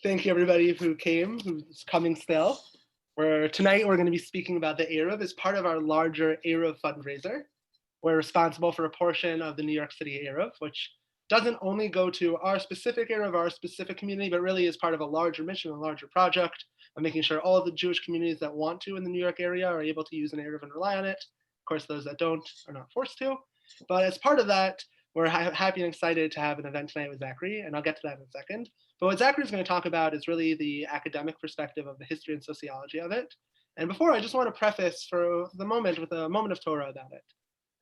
Thank you everybody who came, who's coming still. Tonight we're going to be speaking about the Eruv as part of our larger Eruv fundraiser. We're responsible for a portion of the New York City Eruv, which doesn't only go to our specific Eruv, our specific community, but really is part of a larger mission, a larger project of making sure all of the Jewish communities that want to in the New York area are able to use an Eruv and rely on it. Of course, those that don't are not forced to. But as part of that, we're happy and excited to have an event tonight with Zachary, and I'll get to that in a second. But what Zachary is going to talk about is really the academic perspective of the history and sociology of it. And before, I just want to preface for the moment with a moment of Torah about it.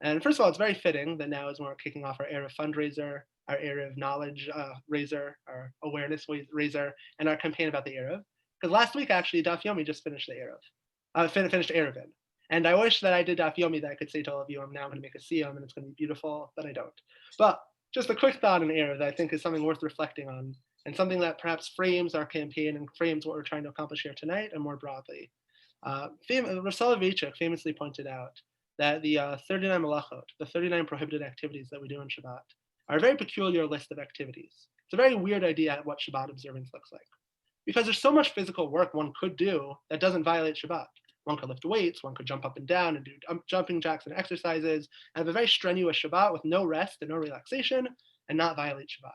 And first of all, it's very fitting that now is when we're kicking off our Eruv fundraiser, our Eruv knowledge raiser, our awareness raiser, and our campaign about the Eruv. Because last week, actually, Daf Yomi just finished the Eruv, finished Eruvin. And I wish that I did Daf Yomi that I could say to all of you, I'm now going to make a siyum and it's going to be beautiful, but I don't. But just a quick thought on Eruv that I think is something worth reflecting on, and something that perhaps frames our campaign and frames what we're trying to accomplish here tonight and more broadly. Rav Soloveitchik famously pointed out that the 39 malachot, the 39 prohibited activities that we do on Shabbat, are a very peculiar list of activities. It's a very weird idea at what Shabbat observance looks like. Because there's so much physical work one could do that doesn't violate Shabbat. One could lift weights, one could jump up and down and do jumping jacks and exercises, and have a very strenuous Shabbat with no rest and no relaxation, and not violate Shabbat.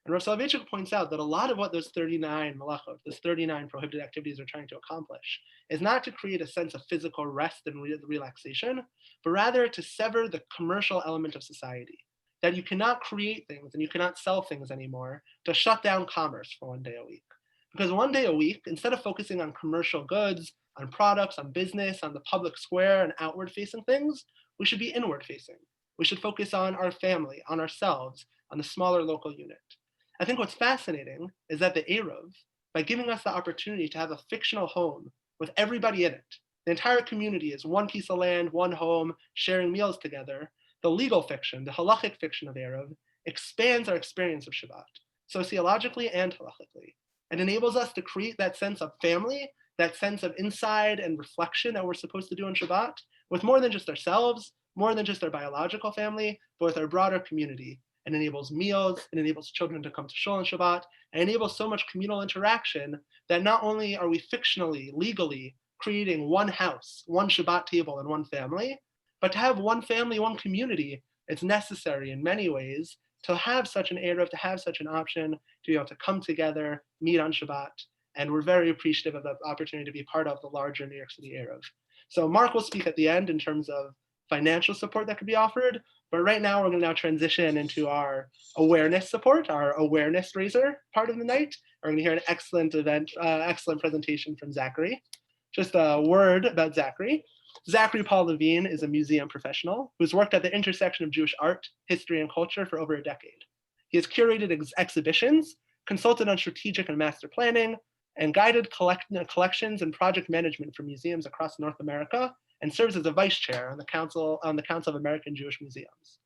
And Rav Soloveitchik points out that a lot of what those 39 malachot, those 39 prohibited activities are trying to accomplish is not to create a sense of physical rest and relaxation, but rather to sever the commercial element of society. That you cannot create things and you cannot sell things anymore to shut down commerce for one day a week. Because one day a week, instead of focusing on commercial goods, on products, on business, on the public square and outward facing things, we should be inward facing. We should focus on our family, on ourselves, on the smaller local unit. I think what's fascinating is that the Eruv, by giving us the opportunity to have a fictional home with everybody in it, the entire community is one piece of land, one home, sharing meals together, the legal fiction, the halachic fiction of Eruv, expands our experience of Shabbat, sociologically and halachically, and enables us to create that sense of family, that sense of inside and reflection that we're supposed to do on Shabbat, with more than just ourselves, more than just our biological family, but with our broader community. It enables meals, it enables children to come to shul on Shabbat, and enables so much communal interaction that not only are we fictionally, legally creating one house, one Shabbat table, and one family, but to have one family, one community, it's necessary in many ways to have such an Eruv, to have such an option, to be able to come together, meet on Shabbat, and we're very appreciative of the opportunity to be part of the larger New York City Eruv. So Mark will speak at the end in terms of financial support that could be offered, but right now we're going to now transition into our awareness support, our awareness raiser part of the night. We're going to hear an excellent presentation from Zachary. Just a word about Zachary. Zachary Paul Levine is a museum professional who's worked at the intersection of Jewish art, history, and culture for over a decade. He has curated exhibitions, consulted on strategic and master planning, and guided collections and project management for museums across North America, and serves as a vice chair on the Council of American Jewish Museums.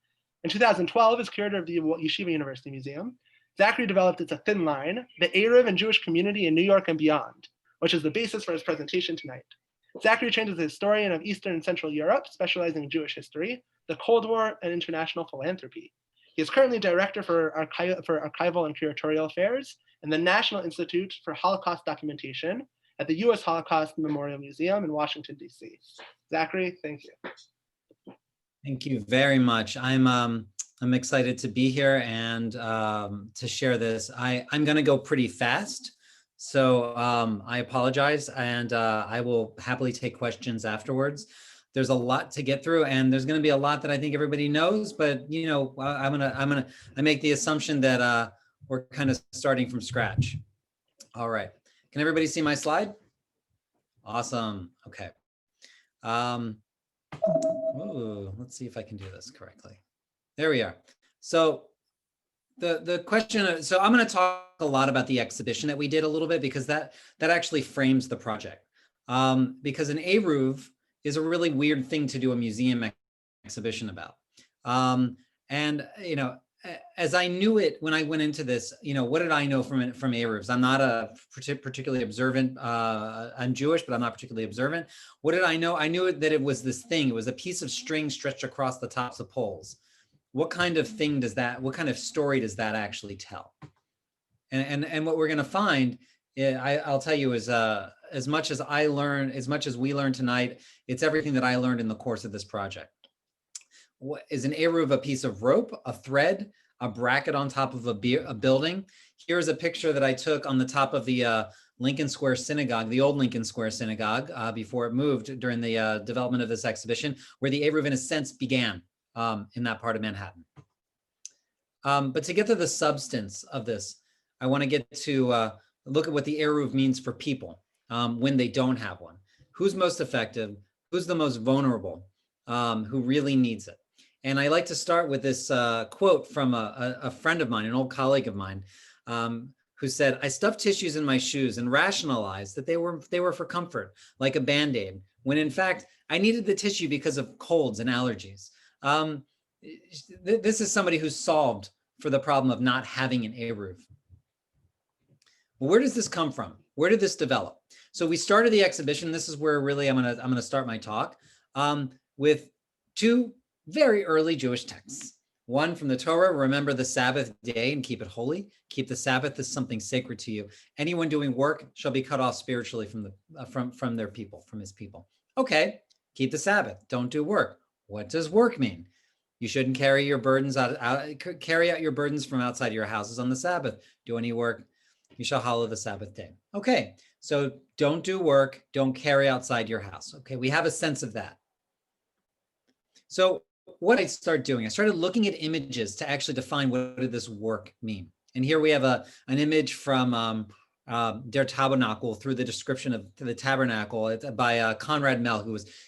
In 2012, as curator of the Yeshiva University Museum, Zachary developed It's a Thin Line, the Eruv and Jewish community in New York and beyond, which is the basis for his presentation tonight. Zachary trained as a historian of Eastern and Central Europe, specializing in Jewish history, the Cold War, and international philanthropy. He is currently director for archival and curatorial affairs in the National Institute for Holocaust Documentation at the U.S. Holocaust Memorial Museum in Washington, D.C. Zachary, thank you. Thank you very much. I'm excited to be here and to share this. I'm going to go pretty fast, so I apologize, and I will happily take questions afterwards. There's a lot to get through, and there's going to be a lot that I think everybody knows, but you know, I make the assumption that we're kind of starting from scratch. All right. Can everybody see my slide? Awesome. Okay. Let's see if I can do this correctly. There we are. So the question, so I'm going to talk a lot about the exhibition that we did a little bit, because that actually frames the project. Because an Eruv is a really weird thing to do a museum exhibition about. And, you know, as I knew it when I went into this, you know, what did I know from Eruvs? I'm not a particularly observant. I'm Jewish, but I'm not particularly observant. What did I know? I knew that it was this thing. It was a piece of string stretched across the tops of poles. What kind of thing does that? What kind of story does that actually tell? And what we're going to find, I'll tell you, is as much as I learn, as much as we learn tonight, it's everything that I learned in the course of this project. What is an Eruv? A piece of rope, a thread, a bracket on top of a building. Here's a picture that I took on the top of the Lincoln Square Synagogue, the old Lincoln Square Synagogue, before it moved during the development of this exhibition, where the Eruv, in a sense, began in that part of Manhattan. But to get to the substance of this, I want to get to look at what the Eruv means for people when they don't have one. Who's most effective? Who's the most vulnerable? Who really needs it? And I like to start with this quote from a friend of mine, an old colleague of mine, who said, "I stuffed tissues in my shoes and rationalized that they were for comfort, like a Band-Aid, when in fact, I needed the tissue because of colds and allergies." This is somebody who's solved for the problem of not having an Eruv. Well, where does this come from? Where did this develop? So we started the exhibition. This is where really I'm gonna start my talk with two very early Jewish texts. One from the Torah: remember the Sabbath day and keep it holy. Keep the Sabbath as something sacred to you. Anyone doing work shall be cut off spiritually from their people, from his people. Okay, keep the Sabbath. Don't do work. What does work mean? You shouldn't carry your burdens carry out your burdens from outside your houses on the Sabbath. Do any work, you shall hallow the Sabbath day. Okay, so don't do work. Don't carry outside your house. Okay, we have a sense of that. So what I started doing, I started looking at images to actually define what did this work mean. And here we have an image from Der Tabernacle, through the description of the tabernacle by Conrad Mell,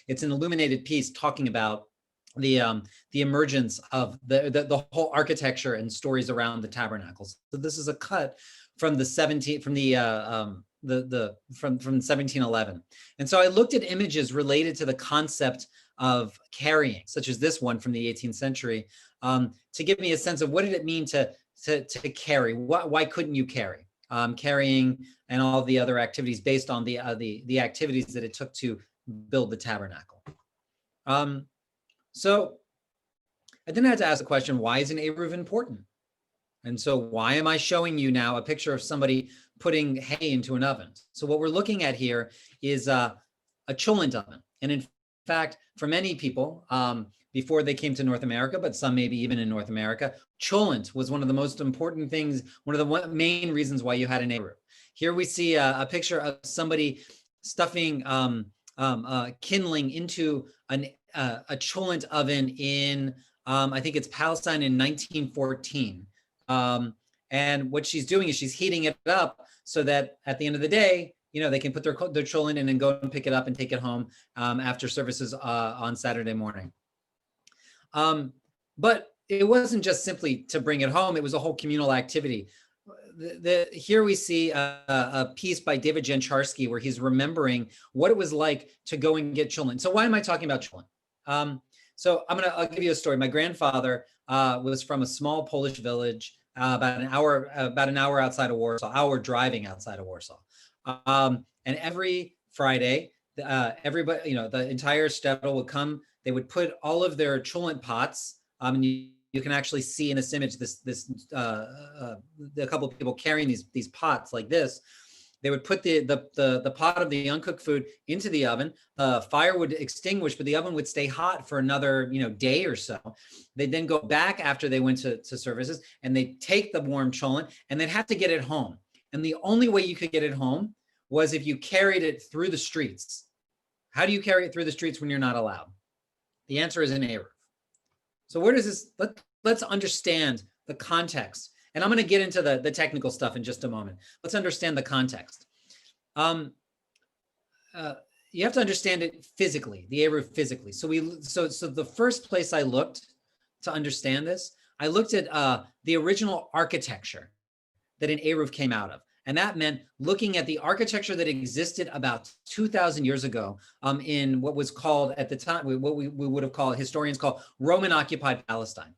it's an illuminated piece talking about the emergence of the whole architecture and stories around the tabernacles. So this is a cut from the 1711. And so I looked at images related to the concept of carrying, such as this one from the 18th century, to give me a sense of what did it mean to carry. Why couldn't you carry? Carrying and all the other activities based on the activities that it took to build the tabernacle. So I then had to ask the question, why is an Eruv important? And so why am I showing you now a picture of somebody putting hay into an oven? So what we're looking at here is a cholent oven. And in fact, for many people, before they came to North America, but some maybe even in North America, cholent was one of the most important things, one of the main reasons why you had an Eruv. Here we see a picture of somebody stuffing kindling into a cholent oven in, I think it's Palestine in 1914. And what she's doing is she's heating it up so that at the end of the day, they can put their cholent in and go and pick it up and take it home after services on Saturday morning. But it wasn't just simply to bring it home. It was a whole communal activity. Here we see a piece by David Jancharski where he's remembering what it was like to go and get cholent. So why am I talking about cholent? So I'll give you a story. My grandfather was from a small Polish village about an hour outside of Warsaw, driving outside of Warsaw. And every Friday, everybody, the entire shtetl would come. They would put all of their cholent pots, and you can actually see in this image a couple of people carrying these pots like this. They would put the pot of the uncooked food into the oven. Fire would extinguish, but the oven would stay hot for another day or so. They'd then go back after they went to services, and they'd take the warm cholent, and they'd have to get it home. And the only way you could get it home was if you carried it through the streets. How do you carry it through the streets when you're not allowed? The answer is an Eruv. So where does this, let's understand the context. And I'm going to get into the technical stuff in just a moment. Let's understand the context. You have to understand it physically, the Eruv physically. So the first place I looked to understand this, I looked at the original architecture that an Eruv came out of. And that meant looking at the architecture that existed about 2,000 years ago in what was called at the time, what we would have called, historians call Roman occupied Palestine.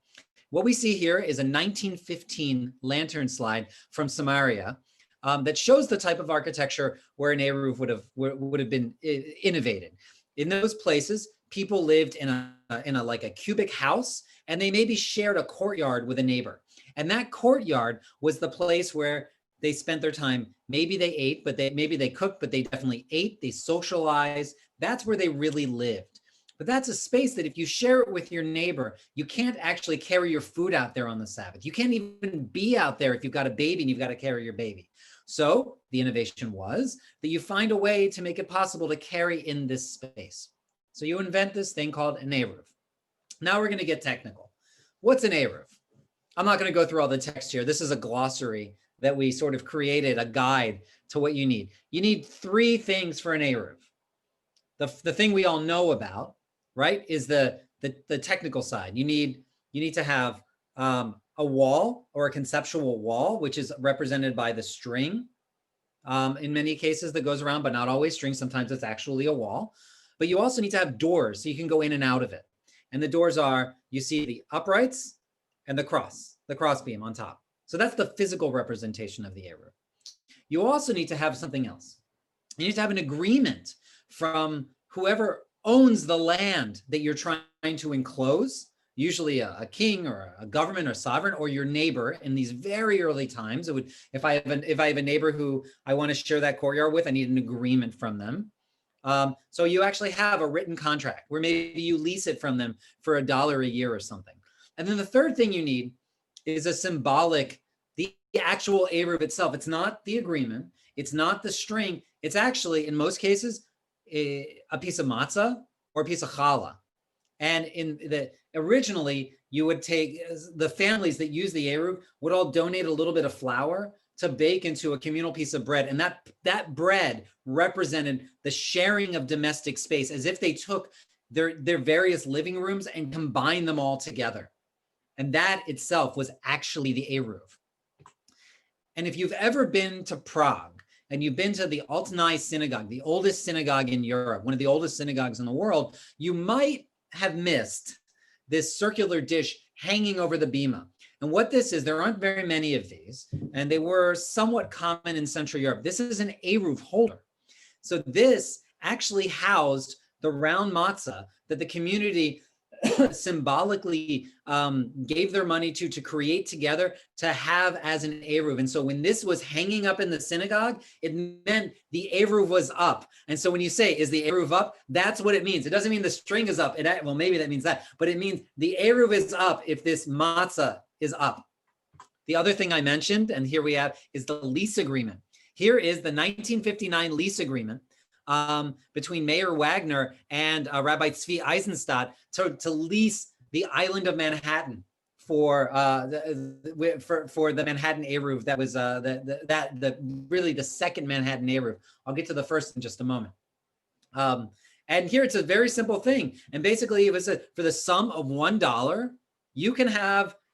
What we see here is a 1915 lantern slide from Samaria that shows the type of architecture where an Eruv would have been innovated. In those places, people lived in a like a cubic house, and they maybe shared a courtyard with a neighbor. And that courtyard was the place where they spent their time, maybe they ate, but maybe they cooked, but they definitely ate, they socialized. That's where they really lived. But that's a space that if you share it with your neighbor, you can't actually carry your food out there on the Sabbath. You can't even be out there if you've got a baby and you've got to carry your baby. So the innovation was that you find a way to make it possible to carry in this space. So you invent this thing called an Eruv. Now we're going to get technical. What's an Eruv? I'm not going to go through all the text here. This is a glossary that we sort of created, a guide to what you need. You need three things for an Eruv. The thing we all know about, right, is the technical side. You need to have a wall or a conceptual wall, which is represented by the string in many cases that goes around, but not always string. Sometimes it's actually a wall. But you also need to have doors so you can go in and out of it. And the doors are, you see the uprights and the cross beam on top. So that's the physical representation of the Eruv. You also need to have something else. You need to have an agreement from whoever owns the land that you're trying to enclose, usually a king or a government or sovereign or your neighbor. In these very early times, it would, if I have a neighbor who I want to share that courtyard with, I need an agreement from them. So you actually have a written contract where maybe you lease it from them for $1 a year or something. And then the third thing you need is a symbolic, the actual Eruv itself. It's not the agreement. It's not the string. It's actually, in most cases, a piece of matzah or a piece of challah. And originally, you would take, the families that use the Eruv would all donate a little bit of flour to bake into a communal piece of bread. And that bread represented the sharing of domestic space, as if they took their various living rooms and combined them all together. And that itself was actually the Eruv. And if you've ever been to Prague and you've been to the Altnai synagogue, the oldest synagogue in Europe, one of the oldest synagogues in the world, you might have missed this circular dish hanging over the bima. And what this is, there aren't very many of these, and they were somewhat common in Central Europe. This is an Eruv holder. So this actually housed the round matzah that the community symbolically gave their money to create together to have as an Eruv. And so when this was hanging up in the synagogue, it meant the Eruv was up. And so when you say, is the Eruv up? That's what it means. It doesn't mean the string is up. Well, maybe that means that, but it means the Eruv is up if this matzah is up. The other thing I mentioned, and here we have, is the lease agreement. Here is the 1959 lease agreement between Mayor Wagner and Rabbi Tzvi Eisenstadt to lease the island of Manhattan for the Manhattan Eruv. That was really the second Manhattan Eruv. I'll get to the first in just a moment. And here it's a very simple thing. And basically it was for the sum of $1,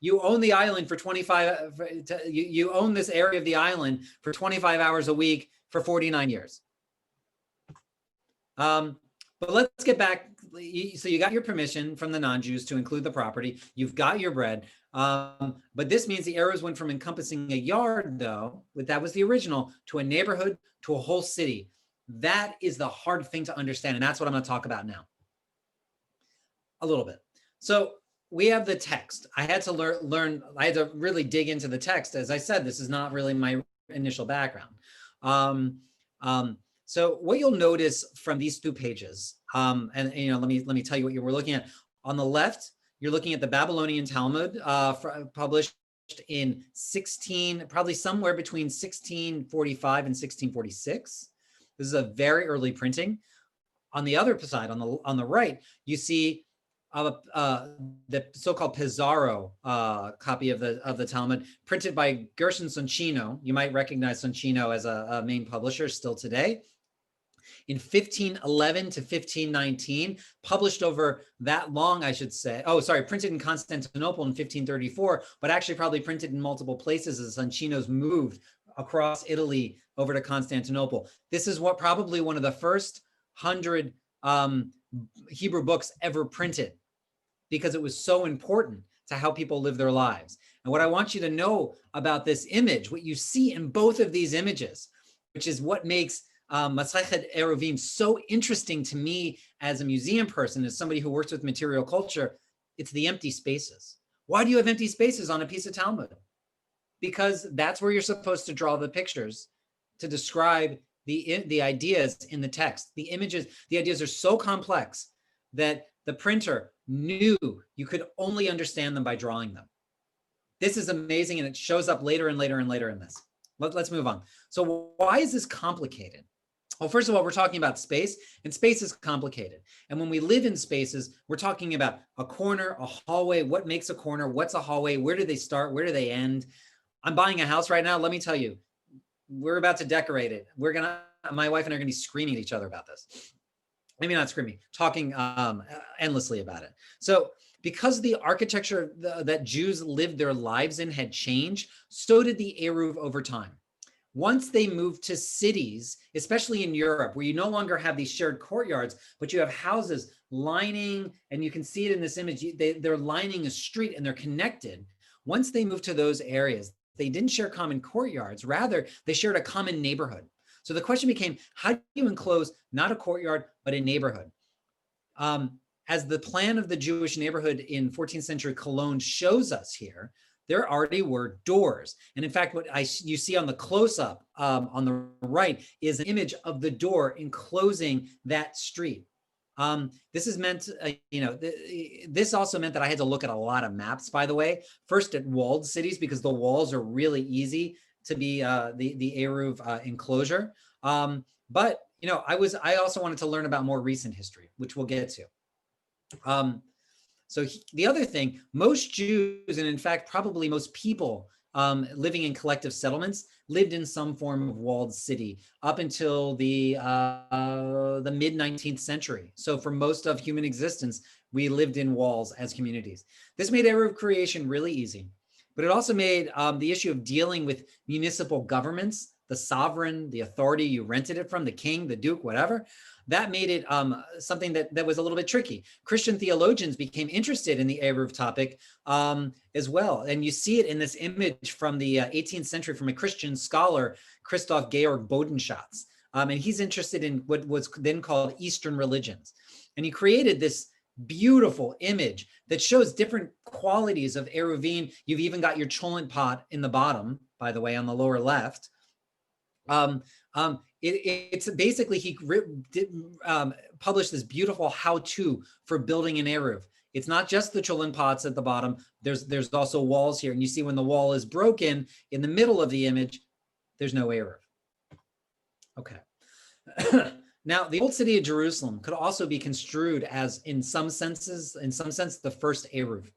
you own the island for 25, you own this area of the island for 25 hours a week for 49 years. But let's get back. So you got your permission from the non-Jews to include the property. You've got your bread. But this means the Eruvs went from encompassing a yard, though, that was the original, to a neighborhood, to a whole city. That is the hard thing to understand. And that's what I'm going to talk about now. A little bit. So we have the text. I had to learn, I had to really dig into the text. As I said, this is not really my initial background. So what you'll notice from these two pages, and let me tell you what you were looking at. On the left, you're looking at the Babylonian Talmud, published in probably somewhere between 1645 and 1646. This is a very early printing. On the other side, on the right, you see the so-called Pizarro copy of the Talmud, printed by Gershon Soncino. You might recognize Soncino as a main publisher still today. In 1511 to 1519, published over that long, I should say. Oh, sorry, printed in Constantinople in 1534, but actually probably printed in multiple places as Soncino's moved across Italy over to Constantinople. This is probably one of the first 100 Hebrew books ever printed, because it was so important to how people live their lives. And what I want you to know about this image, what you see in both of these images, which is what makes Masechet Eruvim so interesting to me as a museum person, as somebody who works with material culture, it's the empty spaces. Why do you have empty spaces on a piece of Talmud? because that's where you're supposed to draw the pictures to describe the ideas in the text. The images, the ideas are so complex that the printer knew you could only understand them by drawing them. This is amazing, and it shows up later and later and later in this. Let's move on. So why is this complicated? Well, first of all, we're talking about space, and space is complicated. And when we live in spaces, we're talking about a corner, a hallway. What makes a corner? What's a hallway? Where do they start? Where do they end? I'm buying a house right now. Let me tell you, we're about to decorate it. My wife and I are gonna be screaming at each other about this. Maybe not screaming, talking endlessly about it. So because the architecture that Jews lived their lives in had changed, so did the Eruv over time. Once they moved to cities, especially in Europe, where you no longer have these shared courtyards, but you have houses lining, and you can see it in this image, they're lining a street and they're connected. Once they moved to those areas, they didn't share common courtyards, rather they shared a common neighborhood. So the question became, how do you enclose not a courtyard, but a neighborhood? As the plan of the Jewish neighborhood in 14th century Cologne shows us here, there already were doors. And in fact, what you see on the close-up on the right is an image of the door enclosing that street. This is meant, this also meant that I had to look at a lot of maps, by the way, first at walled cities, because the walls are really easy to be the Eruv enclosure. But I also wanted to learn about more recent history, which we'll get to. The other thing, most Jews, and in fact, probably most people living in collective settlements, lived in some form of walled city up until the mid 19th century. So for most of human existence, we lived in walls as communities. This made Eruv creation really easy, but it also made the issue of dealing with municipal governments, the sovereign, the authority you rented it from, the king, the duke, whatever, that made it something that was a little bit tricky. Christian theologians became interested in the Eruv topic as well. And you see it in this image from the 18th century from a Christian scholar, Christoph Georg Bodenschatz. And he's interested in what was then called Eastern religions. And he created this beautiful image that shows different qualities of Eruvin. You've even got your cholent pot in the bottom, by the way, on the lower left. It's basically, he published this beautiful how-to for building an Eruv. It's not just the cholent pots at the bottom. There's also walls here. And you see when the wall is broken in the middle of the image, there's no Eruv. Okay. Now, the old city of Jerusalem could also be construed as, in some sense, the first Eruv.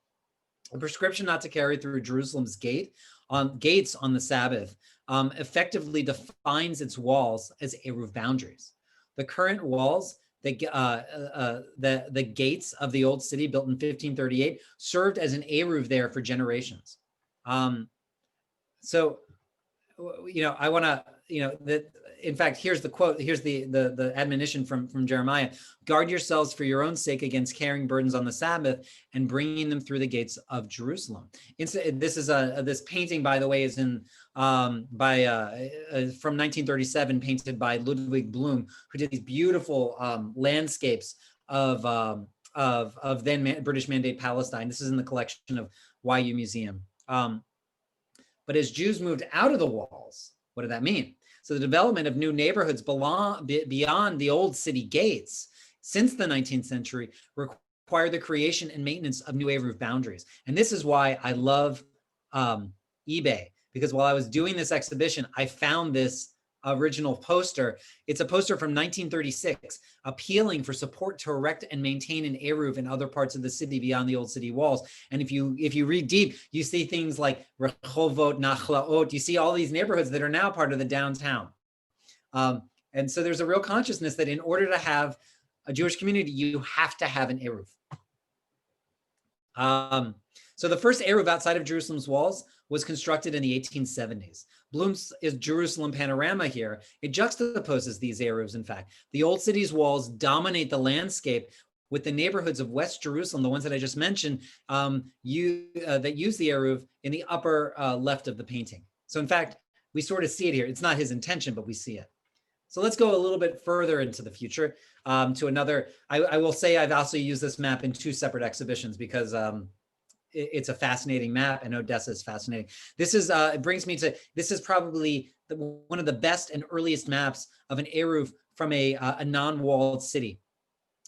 A prescription not to carry through Jerusalem's gates on the Sabbath effectively defines its walls as Eruv boundaries. The current walls, the gates of the old city built in 1538 served as an Eruv there for generations. I want to, in fact, here's the quote, here's the admonition from Jeremiah: guard yourselves for your own sake against carrying burdens on the Sabbath and bringing them through the gates of Jerusalem. This is this painting, by the way, is from 1937, painted by Ludwig Bloom, who did these beautiful landscapes of then British Mandate Palestine. This is in the collection of YU Museum. But as Jews moved out of the walls, what did that mean? So the development of new neighborhoods beyond the old city gates since the 19th century required the creation and maintenance of new Eruv boundaries. And this is why I love eBay, because while I was doing this exhibition, I found this original poster. It's a poster from 1936, appealing for support to erect and maintain an Eruv in other parts of the city beyond the old city walls. And if you read deep, you see things like Rehovot, Nachlaot. You see all these neighborhoods that are now part of the downtown. And so there's a real consciousness that in order to have a Jewish community, you have to have an Eruv. So the first Eruv outside of Jerusalem's walls was constructed in the 1870s. Bloom's Jerusalem panorama here, it juxtaposes these Eruvs, in fact. The old city's walls dominate the landscape, with the neighborhoods of West Jerusalem, the ones that I just mentioned, that use the Eruv in the upper left of the painting. So in fact, we sort of see it here. It's not his intention, but we see it. So let's go a little bit further into the future to another. I will say I've also used this map in two separate exhibitions because it's a fascinating map, and Odessa is fascinating. This is it brings me to, this is probably one of the best and earliest maps of an Eruv from a non-walled city.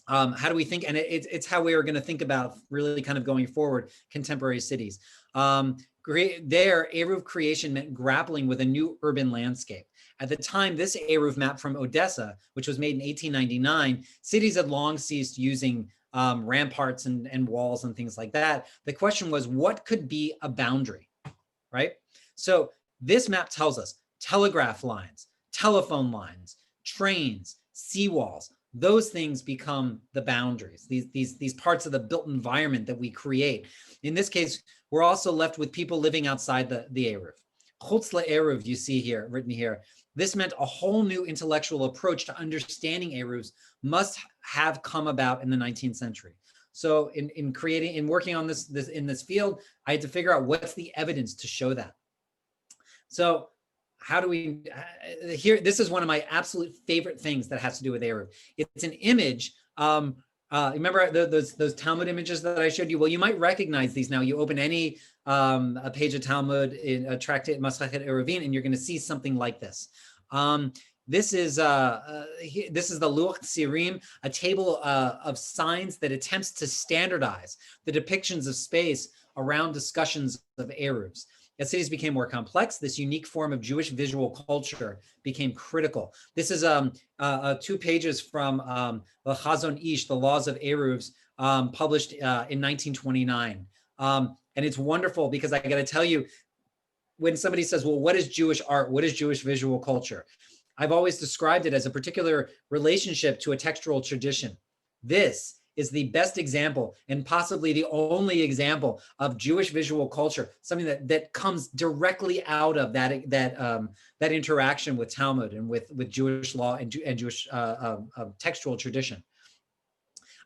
How do we think? And it's how we are going to think about really kind of going forward contemporary cities. There, Eruv creation meant grappling with a new urban landscape. At the time, this Eruv map from Odessa, which was made in 1899, cities had long ceased using ramparts and walls and things like that. The question was, what could be a boundary, right? So this map tells us telegraph lines, telephone lines, trains, seawalls. Those things become the boundaries, these parts of the built environment that we create. In this case, we're also left with people living outside the Eruv. Chutz Eruv, you see here, written here. This meant a whole new intellectual approach to understanding Eruvs must have come about in the 19th century. So in working on this in this field, I had to figure out what's the evidence to show that. So how do we, here, this is one of my absolute favorite things that has to do with Eruv. It's an image. Remember those Talmud images that I showed you? Well, you might recognize these now. You open any a page of Talmud in a tractate Masachet Eruvin, and you're going to see something like this. This is the Luach Tzirim, a table of signs that attempts to standardize the depictions of space around discussions of Eruvs. As cities became more complex, this unique form of Jewish visual culture became critical. This is 2 pages from the Chazon Ish, the Laws of Eruvs, published in 1929. And it's wonderful because I got to tell you, when somebody says, well, what is Jewish art? What is Jewish visual culture? I've always described it as a particular relationship to a textual tradition. This is the best example and possibly the only example of Jewish visual culture, something that comes directly out of that interaction with Talmud and with Jewish law and Jewish textual tradition.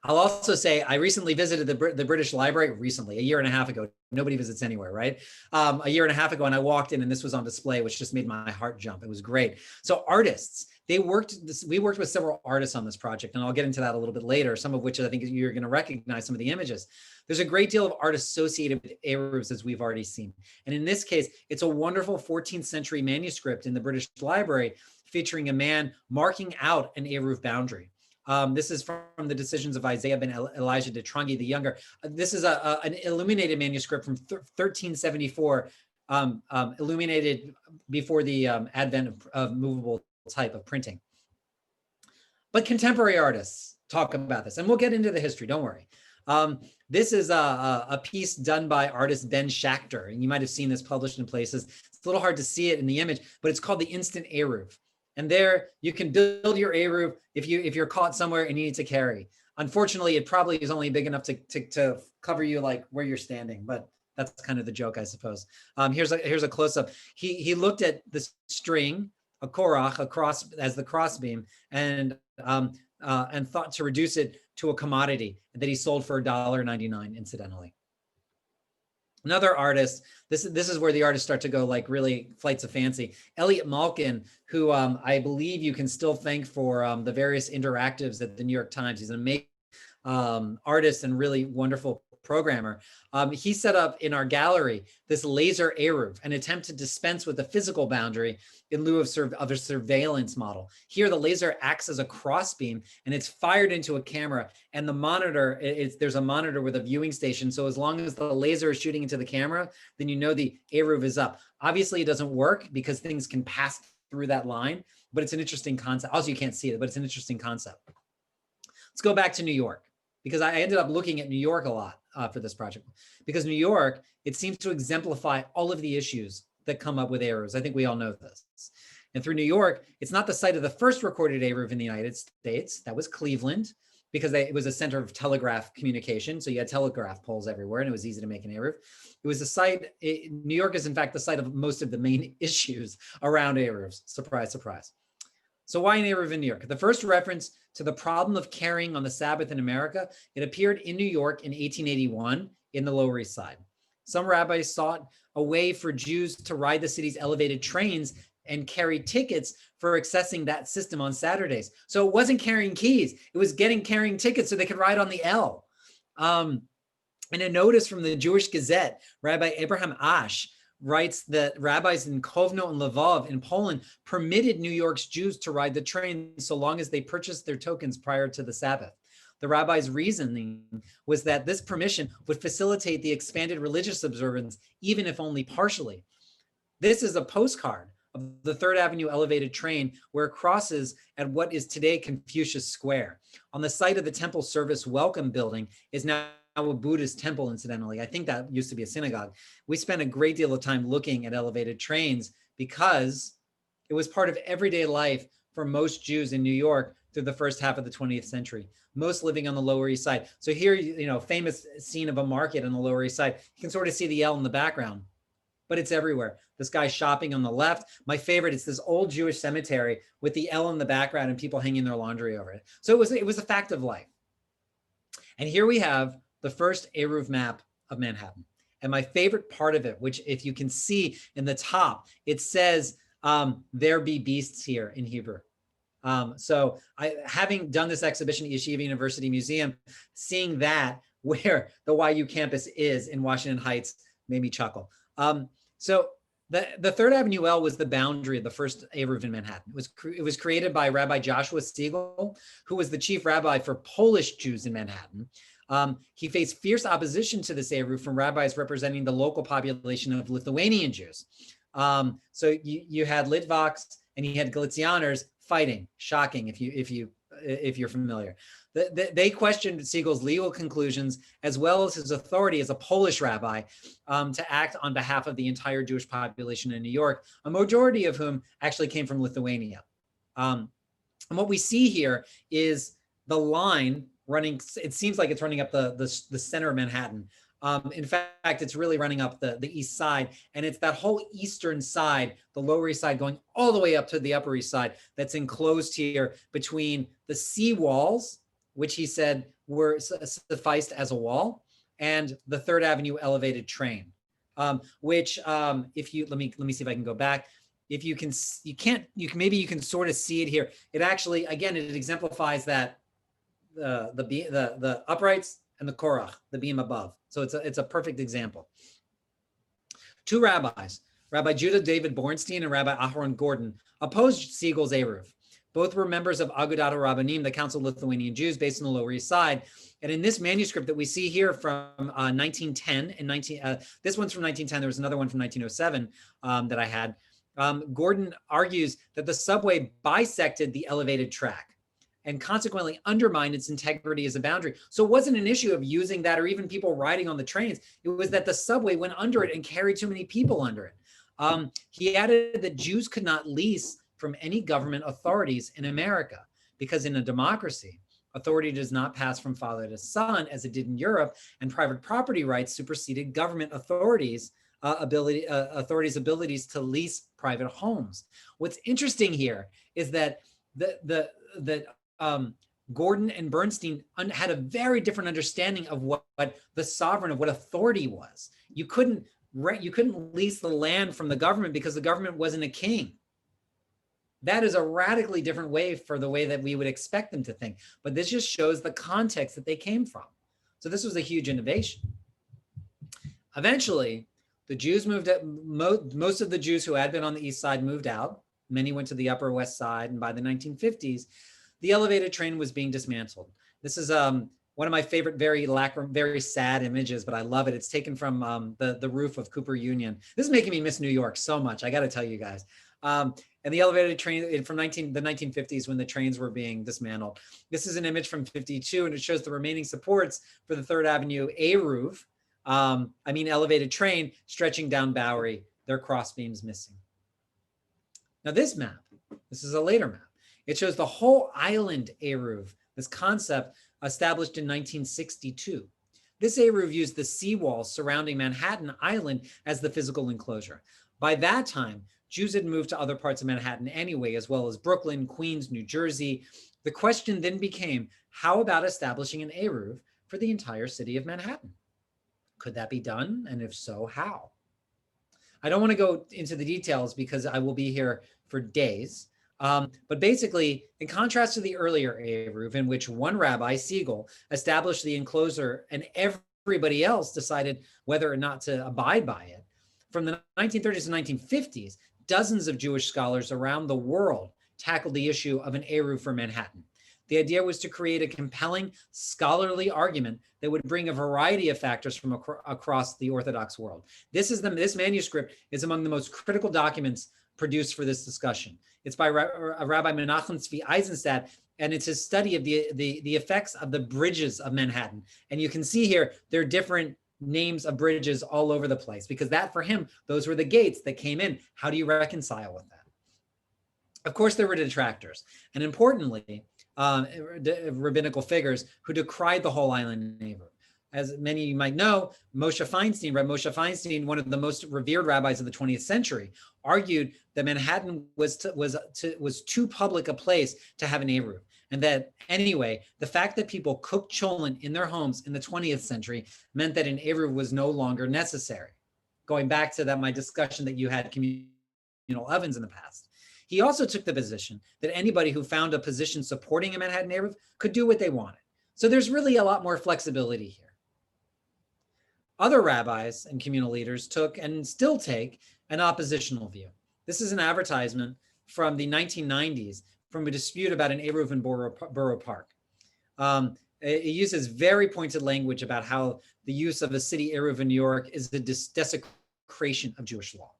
I'll also say I recently visited the British Library recently, a year and a half ago. Nobody visits anywhere, right? A year and a half ago, and I walked in and this was on display, which just made my heart jump. It was great. So artists, we worked with several artists on this project, and I'll get into that a little bit later, some of which I think you're going to recognize some of the images. There's a great deal of art associated with Eruvs, as we've already seen. And in this case, it's a wonderful 14th century manuscript in the British Library featuring a man marking out an Eruv boundary. This is from the decisions of Isaiah ben Elijah de Trangi the Younger. This is an illuminated manuscript from 1374, illuminated before the advent of movable type of printing. But contemporary artists talk about this, and we'll get into the history, don't worry. This is a piece done by artist Ben Schachter, and you might have seen this published in places. It's a little hard to see it in the image, but it's called the Instant Eruv. And there you can build your Eruv if you're caught somewhere and you need to carry. Unfortunately, it probably is only big enough to cover you like where you're standing, but that's kind of the joke, I suppose. Here's a close-up. He looked at the string, a korach, as the crossbeam, and thought to reduce it to a commodity that he sold for $1.99, incidentally. Another artist, this is where the artists start to go like really flights of fancy. Elliot Malkin, who I believe you can still thank for the various interactives at the New York Times. He's an amazing artist and really wonderful programmer. He set up in our gallery this laser Eruv, an attempt to dispense with the physical boundary in lieu of a surveillance model. Here, the laser acts as a crossbeam and it's fired into a camera, and the monitor, there's a monitor with a viewing station. So as long as the laser is shooting into the camera, then you know the Eruv is up. Obviously, it doesn't work because things can pass through that line, but it's an interesting concept. Also, you can't see it, but it's an interesting concept. Let's go back to New York, because I ended up looking at New York a lot for this project, because New York, it seems to exemplify all of the issues that come up with Eruvs. I think we all know this. And through New York, it's not the site of the first recorded Eruv in the United States. That was Cleveland, because it was a center of telegraph communication. So you had telegraph poles everywhere, and it was easy to make an Eruv. It was a site, New York is in fact the site of most of the main issues around Eruvs. Surprise, surprise. So why an Eruv in New York? The first reference to the problem of carrying on the Sabbath in America, it appeared in New York in 1881 in the Lower East Side. Some rabbis sought a way for Jews to ride the city's elevated trains and carry tickets for accessing that system on Saturdays. So it wasn't carrying keys, it was carrying tickets so they could ride on the L. In a notice from the Jewish Gazette, Rabbi Abraham Ash writes that rabbis in Kovno and Lvov in Poland permitted New York's Jews to ride the train so long as they purchased their tokens prior to the Sabbath. The rabbi's reasoning was that this permission would facilitate the expanded religious observance, even if only partially. This is a postcard of the Third Avenue elevated train where it crosses at what is today Confucius Square. On the site of the Temple Service Welcome Building is now a Buddhist temple, incidentally. I think that used to be a synagogue. We spent a great deal of time looking at elevated trains because it was part of everyday life for most Jews in New York through the first half of the 20th century, most living on the Lower East Side. So here, famous scene of a market on the Lower East Side. You can sort of see the L in the background, but it's everywhere. This guy shopping on the left. My favorite is this old Jewish cemetery with the L in the background and people hanging their laundry over it. So it was a fact of life. And here we have the first Eruv map of Manhattan. And my favorite part of it, which if you can see in the top, it says, there be beasts here in Hebrew. So having done this exhibition at Yeshiva University Museum, seeing that where the YU campus is in Washington Heights made me chuckle. So the Third Avenue L was the boundary of the first Eruv in Manhattan. It was created by Rabbi Joshua Siegel, who was the chief rabbi for Polish Jews in Manhattan. He faced fierce opposition to this Eruv from rabbis representing the local population of Lithuanian Jews. So you had Litvaks and you had Galicianers fighting. Shocking if you're familiar. They questioned Siegel's legal conclusions as well as his authority as a Polish rabbi to act on behalf of the entire Jewish population in New York, a majority of whom actually came from Lithuania. And what we see here is the line running, it seems like it's running up the center of Manhattan. In fact, it's really running up the east side, and it's that whole eastern side, the Lower East Side, going all the way up to the Upper East Side that's enclosed here between the sea walls, which he said were sufficed as a wall, and the Third Avenue elevated train, which if you let me see if I can go back. If you can, maybe you can sort of see it here. It actually, again, it exemplifies that the uprights and the korach, the beam above. So it's a perfect example. Two rabbis, Rabbi Judah David Bornstein and Rabbi Aharon Gordon, opposed Siegel's Eruv. Both were members of Agudat HaRabbanim, the Council of Lithuanian Jews based on the Lower East Side. And in this manuscript that we see here from 1910 and this one's from 1910. There was another one from 1907 that I had. Gordon argues that the subway bisected the elevated track and consequently undermined its integrity as a boundary. So it wasn't an issue of using that or even people riding on the trains. It was that the subway went under it and carried too many people under it. He added that Jews could not lease from any government authorities in America because in a democracy, authority does not pass from father to son as it did in Europe, and private property rights superseded government authorities' abilities to lease private homes. What's interesting here is that Gordon and Bernstein had a very different understanding of what the sovereign, of what authority was. You couldn't lease the land from the government because the government wasn't a king. That is a radically different way for the way that we would expect them to think. But this just shows the context that they came from. So this was a huge innovation. Eventually, the Jews moved out. Most of the Jews who had been on the East Side moved out. Many went to the Upper West Side. And by the 1950s, the elevated train was being dismantled. This is one of my favorite, very sad images, but I love it. It's taken from the roof of Cooper Union. This is making me miss New York so much. I got to tell you guys. And the elevated train from the 1950s when the trains were being dismantled. This is an image from 52, and it shows the remaining supports for the Third Avenue Eruv, elevated train stretching down Bowery, their cross beams missing. Now this map, this is a later map. It shows the whole island Eruv, this concept established in 1962. This Eruv used the seawalls surrounding Manhattan Island as the physical enclosure. By that time, Jews had moved to other parts of Manhattan anyway, as well as Brooklyn, Queens, New Jersey. The question then became, how about establishing an Eruv for the entire city of Manhattan? Could that be done? And if so, how? I don't want to go into the details because I will be here for days. But basically, in contrast to the earlier Eruv, in which one rabbi, Siegel, established the enclosure and every everybody else decided whether or not to abide by it. From the 1930s and 1950s, dozens of Jewish scholars around the world tackled the issue of an Eruv for Manhattan. The idea was to create a compelling scholarly argument that would bring a variety of factors from across the Orthodox world. This manuscript is among the most critical documents produced for this discussion. It's by Rabbi Menachem Tzvi Eisenstadt, and it's his study of the effects of the bridges of Manhattan. And you can see here, there are different names of bridges all over the place, because that, for him, those were the gates that came in. How do you reconcile with that? Of course, there were detractors, and importantly, rabbinical figures who decried the whole island neighborhood. As many of you might know, Moshe Feinstein, one of the most revered rabbis of the 20th century, argued that Manhattan was too public a place to have an Eruv. And that anyway, the fact that people cooked cholent in their homes in the 20th century meant that an Eruv was no longer necessary. Going back to my discussion that you had communal ovens in the past. He also took the position that anybody who found a position supporting a Manhattan Eruv could do what they wanted. So there's really a lot more flexibility here. Other rabbis and communal leaders took and still take an oppositional view. This is an advertisement from the 1990s from a dispute about an Eruv in Borough Park. It uses very pointed language about how the use of a city Eruv in New York is the desecration of Jewish law.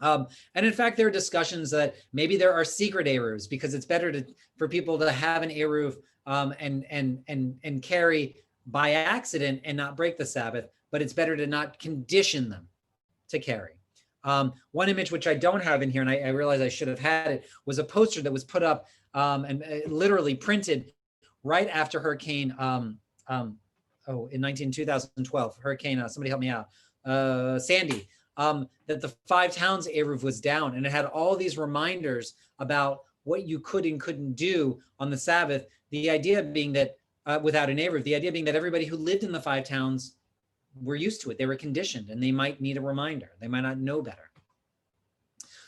And in fact, there are discussions that maybe there are secret Eruvs because it's better for people to have an Eruv and carry by accident and not break the Sabbath, but it's better to not condition them to carry. One image which I don't have in here, and I realize I should have had it, was a poster that was put up and literally printed right after Hurricane, in 2012, Hurricane, somebody help me out, Sandy, that the Five Towns Eruv was down, and it had all these reminders about what you could and couldn't do on the Sabbath. The idea being that without an Eruv, the idea being that everybody who lived in the Five Towns were used to it. They were conditioned, and they might need a reminder. They might not know better.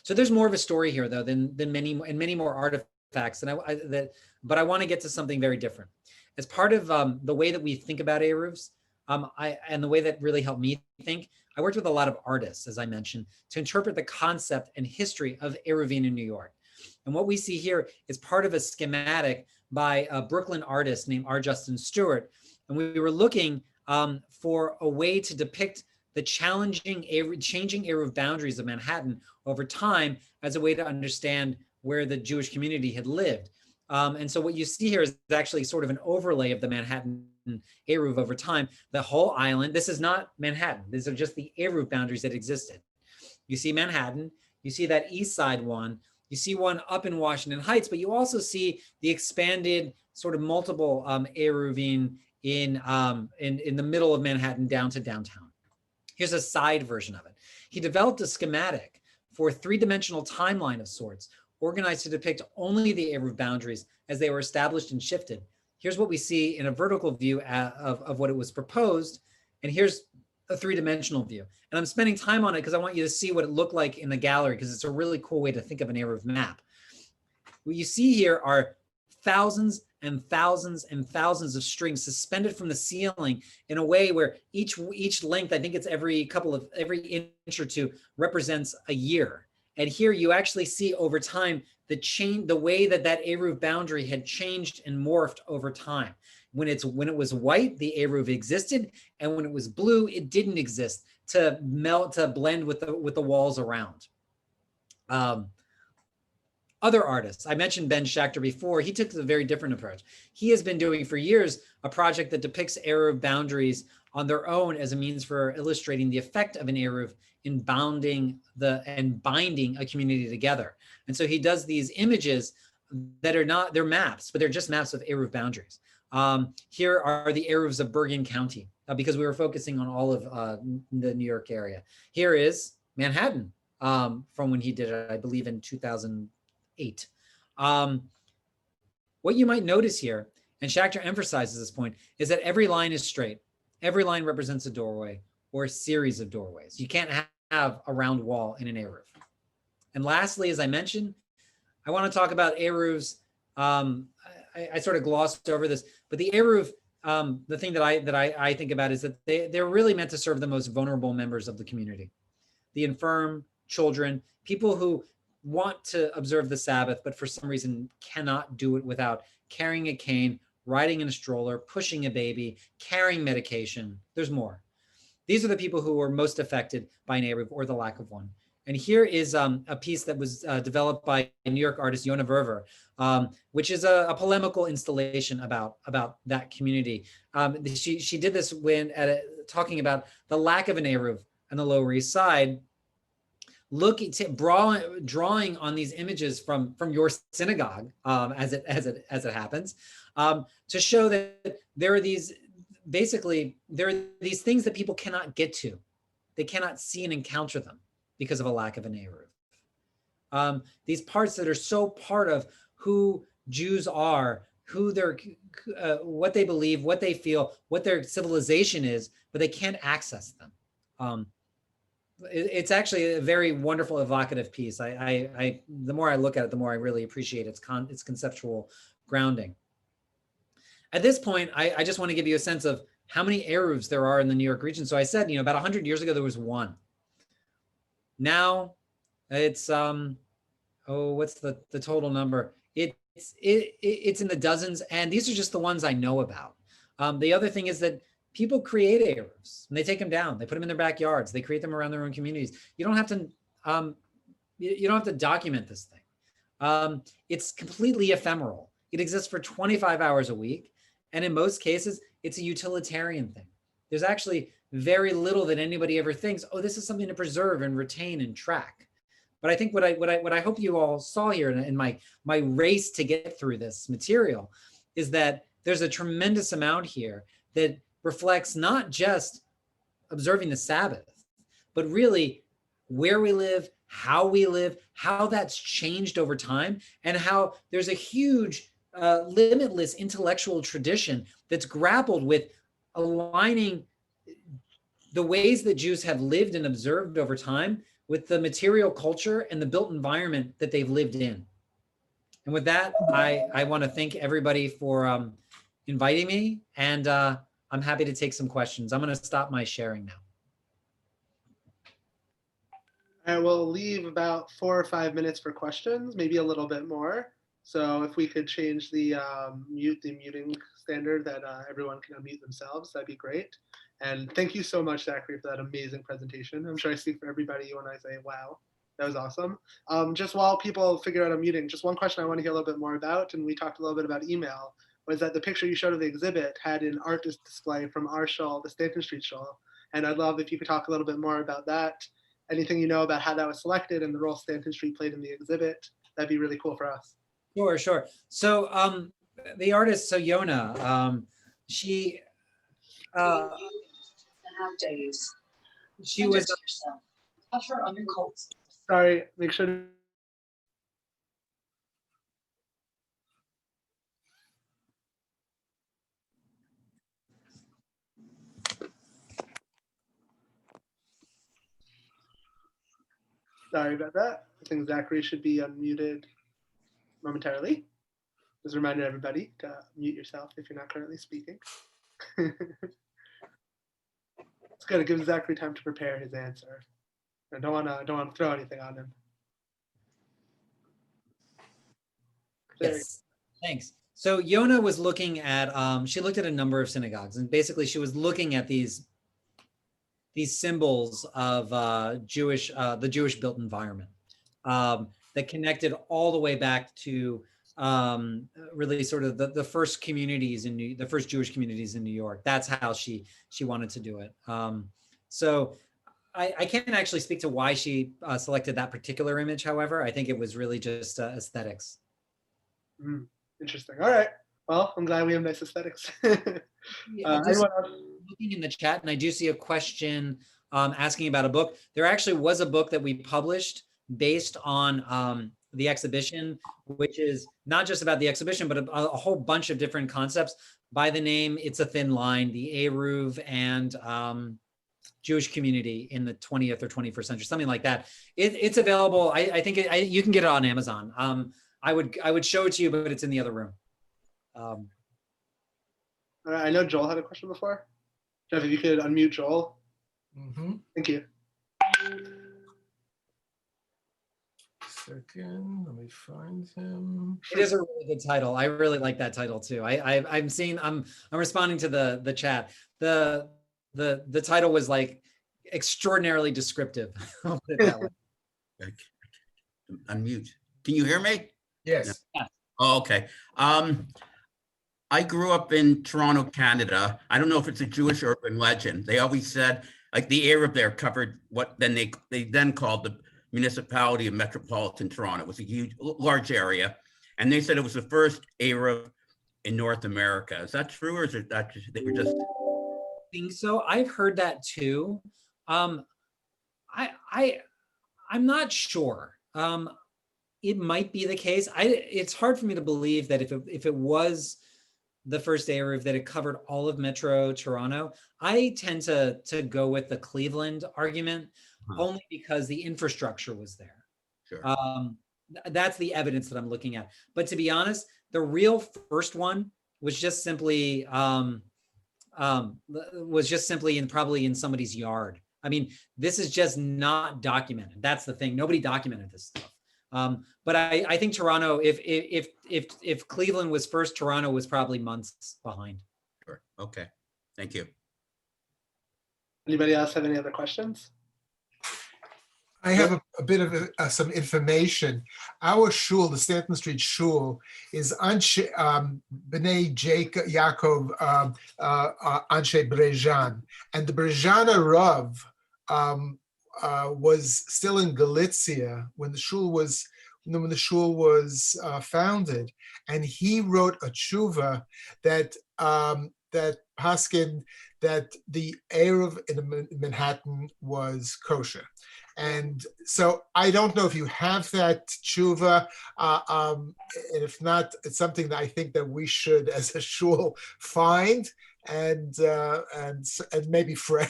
So there's more of a story here, though, than many more artifacts. But I want to get to something very different. As part of the way that we think about Eruvs, and the way that really helped me think, I worked with a lot of artists, as I mentioned, to interpret the concept and history of Eruvin in New York. And what we see here is part of a schematic by a Brooklyn artist named R. Justin Stewart. And we were looking for a way to depict the changing Eruv boundaries of Manhattan over time as a way to understand where the Jewish community had lived. And so what you see here is actually sort of an overlay of the Manhattan Eruv over time. The whole island, this is not Manhattan. These are just the Eruv boundaries that existed. You see Manhattan, you see that east side one, you see one up in Washington Heights, but you also see the expanded sort of multiple Eruvin in the middle of Manhattan down to downtown. Here's a side version of it. He developed a schematic for a three-dimensional timeline of sorts, organized to depict only the Eruv boundaries as they were established and shifted. Here's what we see in a vertical view of what it was proposed, and here's a three-dimensional view. And I'm spending time on it because I want you to see what it looked like in the gallery, because it's a really cool way to think of an Eruv map. What you see here are thousands and thousands and thousands of strings suspended from the ceiling in a way where each length, I think it's every inch or two, represents a year. And here you actually see over time the way that Eruv boundary had changed and morphed over time. When it was white, the Eruv existed, and when it was blue, it didn't exist to blend with the walls around. Other artists, I mentioned Ben Schachter before. He took a very different approach. He has been doing for years a project that depicts Eruv boundaries on their own as a means for illustrating the effect of an Eruv in binding a community together. And so he does these images that they're maps, but they're just maps of Eruv boundaries. Here are the Eruvs of Bergen County, because we were focusing on all of the New York area. Here is Manhattan from when he did it, I believe in 2008. What you might notice here, and Schachter emphasizes this point, is that every line is straight. Every line represents a doorway or a series of doorways. You can't have a round wall in an Eruv. And lastly, as I mentioned, I want to talk about Eruvs. I sort of glossed over this, but the Eruv the thing that I think about is that they're really meant to serve the most vulnerable members of the community, the infirm, children, people who want to observe the Sabbath, but for some reason cannot do it without carrying a cane, riding in a stroller, pushing a baby, carrying medication. There's more. These are the people who are most affected by an Eruv or the lack of one. And here is a piece that was developed by New York artist Yona Verver, which is a polemical installation about that community. She did this when talking about the lack of an Eruv on the Lower East Side, drawing on these images from your synagogue, as it happens, to show that there are these things that people cannot get to. They cannot see and encounter them because of a lack of an Eruv. These parts that are so part of who Jews are, who they're, what they believe, what they feel, what their civilization is, but they can't access them. It's actually a very wonderful, evocative piece. The more I look at it, the more I really appreciate its conceptual grounding. At this point, I just want to give you a sense of how many Eruvs there are in the New York region. So I said, about 100 years ago, there was one. Now it's, what's the total number? It's in the dozens, and these are just the ones I know about. The other thing is that people create Eruvs and they take them down. They put them in their backyards. They create them around their own communities. You don't have to document this thing. It's completely ephemeral. It exists for 25 hours a week. And in most cases, it's a utilitarian thing. There's actually very little that anybody ever thinks, oh, this is something to preserve and retain and track. But I think what I hope you all saw here in my race to get through this material is that there's a tremendous amount here that reflects not just observing the Sabbath, but really where we live, how that's changed over time, and how there's a huge, limitless intellectual tradition that's grappled with aligning the ways that Jews have lived and observed over time with the material culture and the built environment that they've lived in. And with that, I want to thank everybody for inviting me, and I'm happy to take some questions. I'm going to stop my sharing now. I will leave about 4 or 5 minutes for questions, maybe a little bit more. So if we could change the muting standard that everyone can unmute themselves, that'd be great. And thank you so much, Zachary, for that amazing presentation. I'm sure I speak for everybody when I say, wow, that was awesome. Just while people figure out unmuting, just one question I want to hear a little bit more about, and we talked a little bit about email, was that the picture you showed of the exhibit had an art display from our shul, the Stanton Street shul. And I'd love if you could talk a little bit more about that. Anything you know about how that was selected and the role Stanton Street played in the exhibit, that'd be really cool for us. Sure. So the artist, so Yona, she was Cover on your coat. Sorry, make sure. Sorry about that. I think Zachary should be unmuted momentarily. Just a reminder to everybody to mute yourself if you're not currently speaking. It's good. It gives Zachary time to prepare his answer. I don't want to throw anything on him. Yes, thanks. So Yona was looking at, she looked at a number of synagogues, and basically she was looking at these symbols of the Jewish built environment that connected all the way back to really sort of the first communities the first Jewish communities in New York. That's how she wanted to do it. So I can't actually speak to why she selected that particular image. However, I think it was really just aesthetics. Interesting. All right. Well, I'm glad we have nice aesthetics. Looking in the chat, and I do see a question asking about a book. There actually was a book that we published based on the exhibition, which is not just about the exhibition, but a whole bunch of different concepts by the name It's a Thin Line, the Eruv and Jewish community in the 20th or 21st century, something like that. It's available. I think you can get it on Amazon. I would show it to you, but it's in the other room. I know Joel had a question before. Jeff, if you could unmute Joel. Thank you. Second, let me find him. It is a really good title. I really like that title too. I'm responding to the chat. The title was like extraordinarily descriptive. I'll put it that way. Unmute. Can you hear me? Yes. Oh, okay. I grew up in Toronto, Canada. I don't know if it's a Jewish urban legend. They always said like the Eruv there covered what then they then called the municipality of metropolitan Toronto. It was a huge, large area. And they said it was the first Eruv in North America. Is that true, or is it that just, they were just? I think so. I've heard that too. I'm not sure. It might be the case. It's hard for me to believe that if it was the first Eruv that it covered all of Metro Toronto. I tend to go with the Cleveland argument only because the infrastructure was there. Sure. That's the evidence that I'm looking at. But to be honest, the real first one was just simply probably in somebody's yard. I mean, this is just not documented. That's the thing. Nobody documented this stuff. But I think Toronto, if Cleveland was first, Toronto was probably months behind. Sure. Okay. Thank you. Anybody else have any other questions? I have a bit of some information. Our shul, the Stanton Street Shul, is Anshe B'nai Yaakov Anshe Brejan, and the Brejana Rav was still in Galicia when the shul was founded, and he wrote a tshuva that paskin that the Eruv in Manhattan was kosher. And so I don't know if you have that tshuva, and if not, it's something that I think that we should, as a shul, find and maybe frame.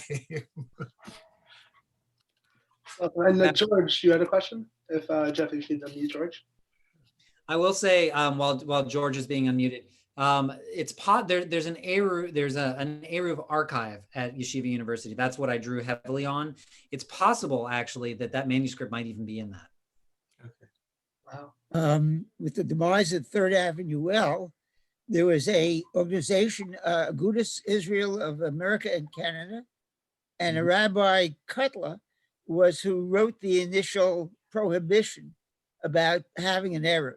And George, you had a question? If Jeff, if you could unmute George. I will say, while George is being unmuted, there's an Eruv archive at Yeshiva University. That's what I drew heavily on. It's possible actually that manuscript might even be in that. Okay. Wow. With the demise of Third Avenue L, there was a organization, Agudas Israel of America and Canada, and a Rabbi Cutler was who wrote the initial prohibition about having an Eruv.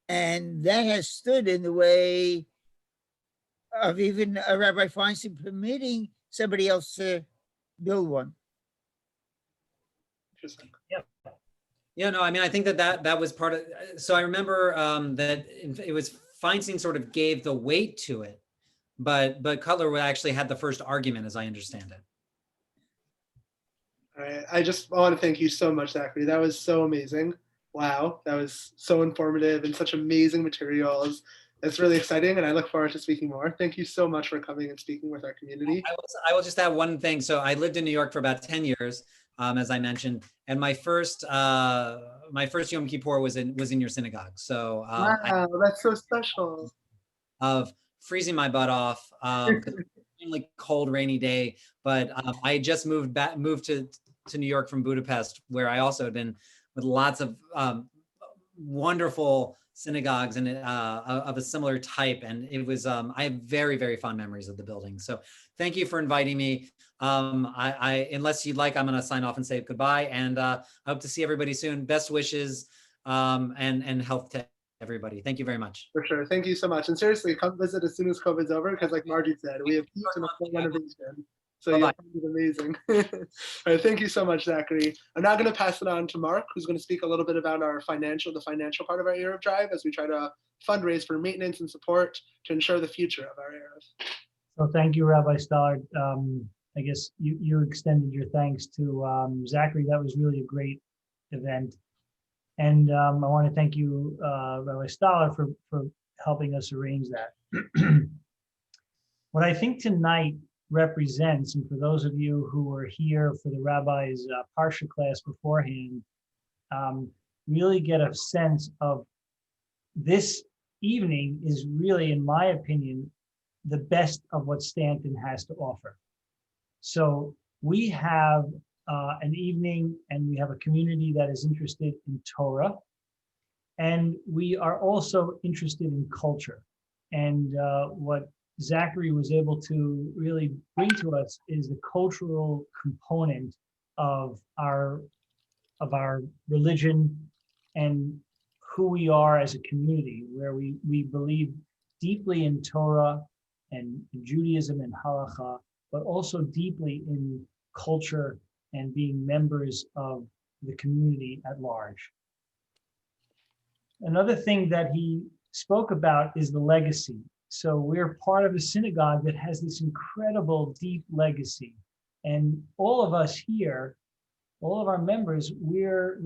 And that has stood in the way of even Rabbi Feinstein permitting somebody else to build one. Interesting. Yeah, no, I mean, I think that was part of, so I remember that it was Feinstein sort of gave the weight to it, but Cutler actually had the first argument, as I understand it. All right. I want to thank you so much, Zachary. That was so amazing. Wow. That was so informative and such amazing materials. It's really exciting, and I look forward to speaking more. Thank you so much for coming and speaking with our community. I will just add one thing. So I lived in New York for about 10 years, as I mentioned, and my first Yom Kippur was in your synagogue. So wow, that's so special. Of freezing my butt off, extremely cold, rainy day. But I had just moved to New York from Budapest, where I also had been with lots of wonderful synagogues and of a similar type. And it was, I have very, very fond memories of the building. So thank you for inviting me. Unless you'd like, I'm going to sign off and say goodbye. And I hope to see everybody soon. Best wishes and health to everybody. Thank you very much. For sure. Thank you so much. And seriously, come visit as soon as COVID's over, because like Margie said, we have heaps and a full renovation. So you'll find it amazing. All right, thank you so much, Zachary. I'm now going to pass it on to Mark, who's going to speak a little bit about the financial part of our Eruv Drive as we try to fundraise for maintenance and support to ensure the future of our Eruv. So thank you, Rabbi Stollard. I guess you extended your thanks to Zachary. That was really a great event. And I want to thank you, Rabbi Stollard, for helping us arrange that. What I think tonight represents, and for those of you who were here for the rabbi's Parsha class beforehand, really get a sense of this evening is really, in my opinion, the best of what Stanton has to offer. So we have an evening, and we have a community that is interested in Torah, and we are also interested in culture. And what Zachary was able to really bring to us is the cultural component of our religion and who we are as a community, where we believe deeply in Torah and Judaism and Halakha, but also deeply in culture and being members of the community at large. Another thing that he spoke about is the legacy. So we're part of a synagogue that has this incredible deep legacy. And all of us here, all of our members, we're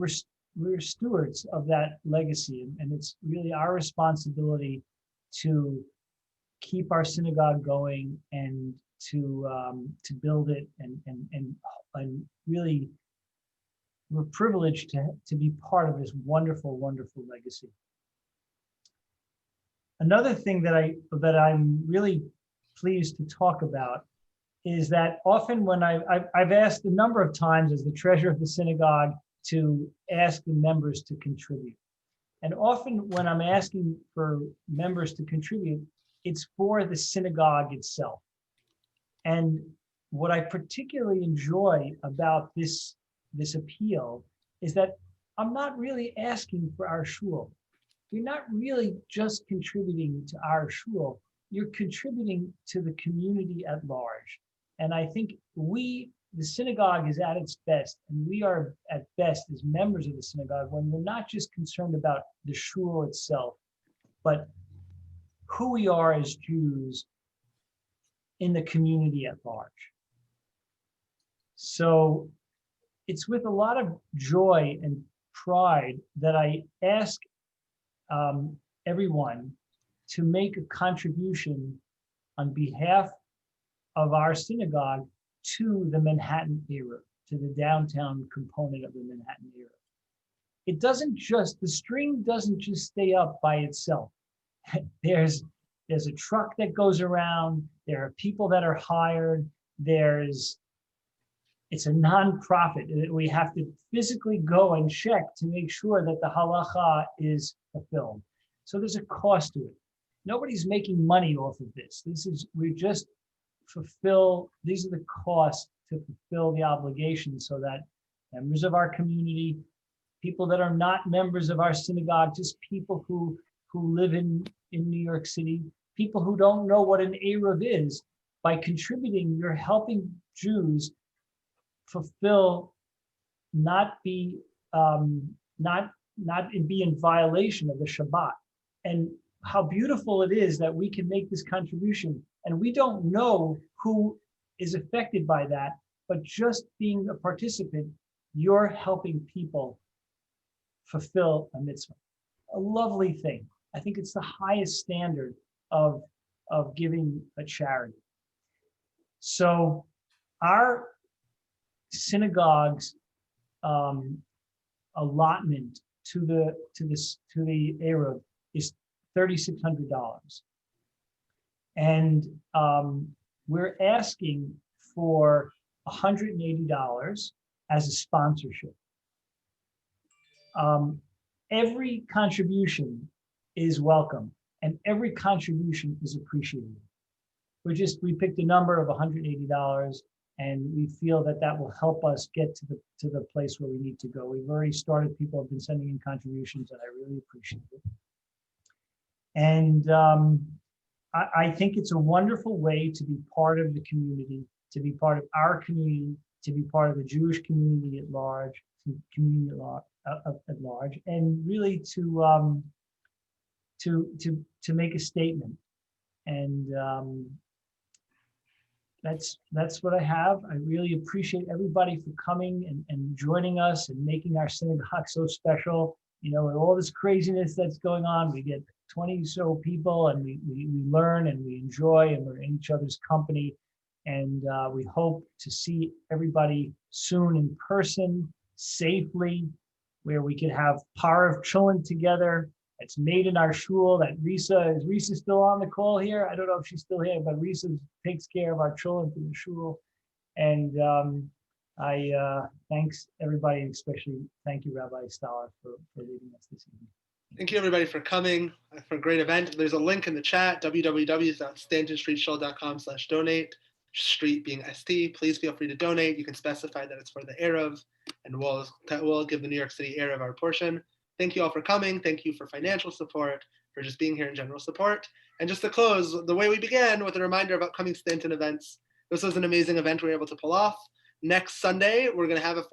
stewards of that legacy. And it's really our responsibility to keep our synagogue going and to build it, and really we're privileged to be part of this wonderful, wonderful legacy. Another thing that I'm really pleased to talk about is that often when I've asked a number of times as the treasurer of the synagogue to ask the members to contribute. And often when I'm asking for members to contribute, it's for the synagogue itself. And what I particularly enjoy about this appeal is that I'm not really asking for our shul. You're not really just contributing to our shul, you're contributing to the community at large. And I think the synagogue is at its best, and we are at best as members of the synagogue when we're not just concerned about the shul itself, but who we are as Jews in the community at large. So it's with a lot of joy and pride that I ask everyone to make a contribution on behalf of our synagogue to the Manhattan Eruv, to the downtown component of the Manhattan Eruv. It doesn't just, the string doesn't just stay up by itself. There's a truck that goes around, there are people that are hired, it's a nonprofit. We have to physically go and check to make sure that the halacha is fulfilled. So there's a cost to it. Nobody's making money off of this. We just fulfill, these are the costs to fulfill the obligation so that members of our community, people that are not members of our synagogue, just people who live in New York City, people who don't know what an Eruv is, by contributing, you're helping Jews fulfill, not be in violation of the Shabbat. And how beautiful it is that we can make this contribution, and we don't know who is affected by that, but just being a participant, you're helping people fulfill a mitzvah. A lovely thing. I think it's the highest standard of giving a charity. So our synagogue's allotment to the Eruv is $3,600, and we're asking for $180 as a sponsorship. Every contribution is welcome, and every contribution is appreciated. We picked a number of $180, and we feel that will help us get to the place where we need to go. We've already started, people have been sending in contributions, and I really appreciate it. And I think it's a wonderful way to be part of the community, to be part of our community, to be part of the Jewish community at large, and really to make a statement. And that's what I have. I really appreciate everybody for coming and joining us and making our synagogue so special. You know, with all this craziness that's going on, we get 20 so people, and we learn and we enjoy, and we're in each other's company. And we hope to see everybody soon in person, safely, where we could have Par of Chillin together It's made in our shul. That Risa still on the call here? I don't know if she's still here, but Risa takes care of our children through the shul. And thanks everybody, especially thank you, Rabbi Stoller, for leading us this evening. Thank you everybody for coming for a great event. There's a link in the chat, www.stantonstreetshul.com/donate, street being ST. Please feel free to donate. You can specify that it's for the Eruv, and we'll give the New York City Eruv our portion. Thank you all for coming. Thank you for financial support, for just being here in general support. And just to close, the way we began with a reminder of upcoming Stanton events. This was an amazing event we were able to pull off. Next Sunday, we're going to have a